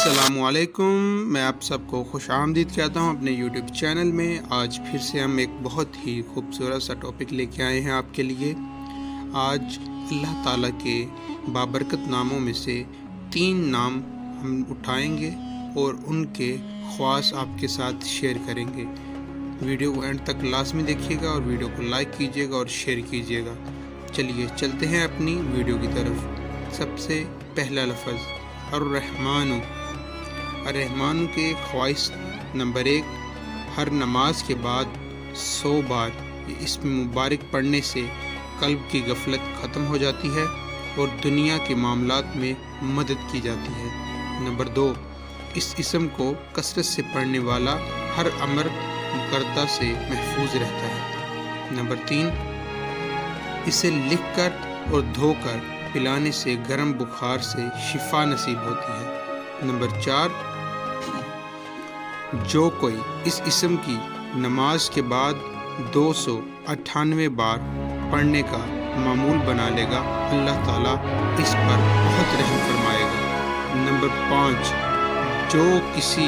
السلام علیکم، میں آپ سب کو خوش آمدید کہتا ہوں اپنے یوٹیوب چینل میں۔ آج پھر سے ہم ایک بہت ہی خوبصورت سا ٹاپک لے کے آئے ہیں آپ کے لیے۔ آج اللہ تعالیٰ کے بابرکت ناموں میں سے 3 نام ہم اٹھائیں گے اور ان کے خواص آپ کے ساتھ شیئر کریں گے۔ ویڈیو کو اینڈ تک لازمی دیکھیے گا اور ویڈیو کو لائک کیجیے گا اور شیئر کیجیے گا۔ چلیے چلتے ہیں اپنی ویڈیو کی طرف۔ سب سے پہلا لفظ الرحمن۔ الرحمن کے خواص نمبر 1، ہر نماز کے بعد 100 بار یہ اسم مبارک پڑھنے سے قلب کی غفلت ختم ہو جاتی ہے اور دنیا کے معاملات میں مدد کی جاتی ہے۔ نمبر 2، اس اسم کو کثرت سے پڑھنے والا ہر امر مکردہ سے محفوظ رہتا ہے۔ نمبر 3، اسے لکھ کر اور دھو کر پلانے سے گرم بخار سے شفا نصیب ہوتی ہے۔ نمبر 4، جو کوئی اس اسم کی نماز کے بعد 298 بار پڑھنے کا معمول بنا لے گا، اللہ تعالیٰ اس پر بہت رحم فرمائے گا۔ نمبر 5، جو کسی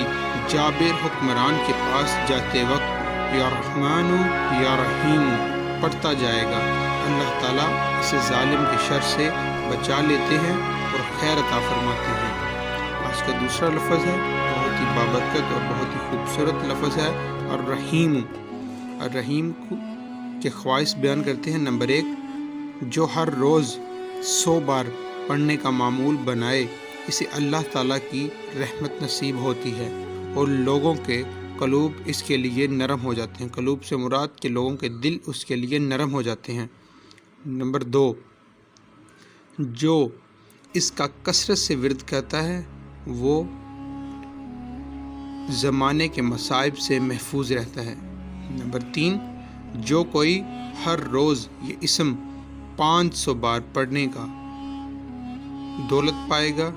جابر حکمران کے پاس جاتے وقت یا رحمان یا رحیم پڑھتا جائے گا، اللہ تعالیٰ اسے ظالم کے شر سے بچا لیتے ہیں اور خیر عطا فرماتے ہیں۔ آج کا دوسرا لفظ ہے، بہت ہی بابرکت اور بہت ہی خوبصورت لفظ ہے الرحیم۔ الرحیم کے خواص بیان کرتے ہیں۔ نمبر 1، جو ہر روز 100 بار پڑھنے کا معمول بنائے، اسے اللہ تعالیٰ کی رحمت نصیب ہوتی ہے اور لوگوں کے قلوب اس کے لیے نرم ہو جاتے ہیں۔ قلوب سے مراد کہ لوگوں کے دل اس کے لیے نرم ہو جاتے ہیں۔ نمبر 2، جو اس کا کثرت سے ورد کرتا ہے وہ زمانے کے مصائب سے محفوظ رہتا ہے۔ نمبر 3، جو کوئی ہر روز یہ اسم 500 بار پڑھنے کا دولت پائے گا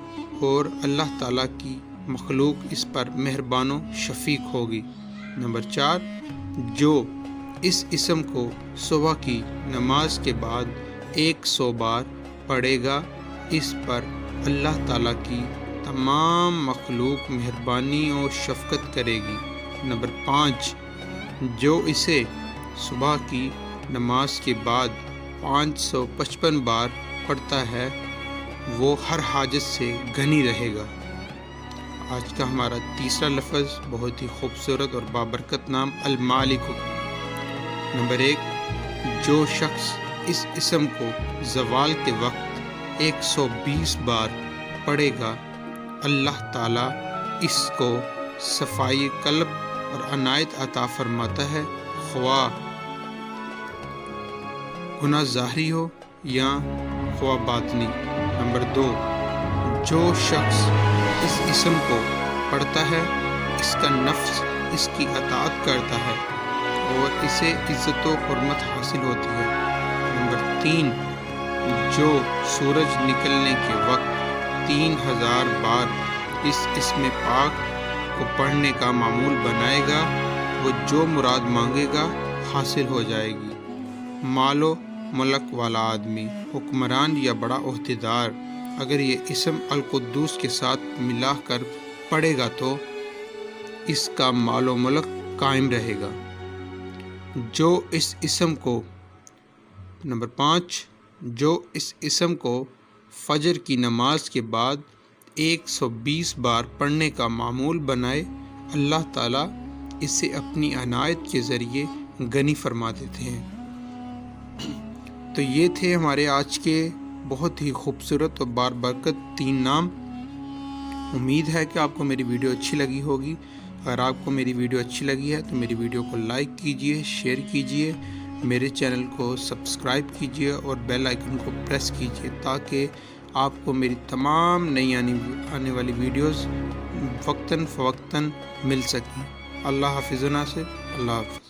اور اللہ تعالیٰ کی مخلوق اس پر مہربان و شفیق ہوگی۔ نمبر 4، جو اس اسم کو صبح کی نماز کے بعد 100 بار پڑھے گا، اس پر اللہ تعالیٰ کی تمام مخلوق مہربانی و شفقت کرے گی۔ نمبر 5، جو اسے صبح کی نماز کے بعد 555 بار پڑھتا ہے وہ ہر حاجت سے غنی رہے گا۔ آج کا ہمارا تیسرا لفظ بہت ہی خوبصورت اور بابرکت نام المالک۔ نمبر 1، جو شخص اس اسم کو زوال کے وقت 120 بار پڑھے گا، اللہ تعالیٰ اس کو صفائی قلب اور عنایت عطا فرماتا ہے، خواہ گناہ ظاہری ہو یا خواہ باطنی۔ نمبر 2، جو شخص اس اسم کو پڑھتا ہے، اس کا نفس اس کی اطاعت کرتا ہے اور اسے عزت و حرمت حاصل ہوتی ہے۔ نمبر 3، جو سورج نکلنے کے وقت 3000 بار اس اسم پاک کو پڑھنے کا معمول بنائے گا، وہ جو مراد مانگے گا حاصل ہو جائے گی۔ مال و ملک والا آدمی، حکمران یا بڑا عہدیدار اگر یہ اسم القدوس کے ساتھ ملا کر پڑھے گا تو اس کا مال و ملک قائم رہے گا۔ جو اس اسم کو نمبر 5، جو اس اسم کو فجر کی نماز کے بعد 120 بار پڑھنے کا معمول بنائے، اللہ تعالیٰ اسے اپنی عنایت کے ذریعے غنی فرما دیتے ہیں۔ تو یہ تھے ہمارے آج کے بہت ہی خوبصورت اور بابرکت 3 نام۔ امید ہے کہ آپ کو میری ویڈیو اچھی لگی ہوگی۔ اگر آپ کو میری ویڈیو اچھی لگی ہے تو میری ویڈیو کو لائک کیجئے، شیئر کیجئے، میرے چینل کو سبسکرائب کیجئے اور بیل آئیکن کو پریس کیجئے تاکہ آپ کو میری تمام نئی آنے والی ویڈیوز وقتاً فوقتاً مل سکیں۔ اللہ حافظ۔ اللہ حافظ۔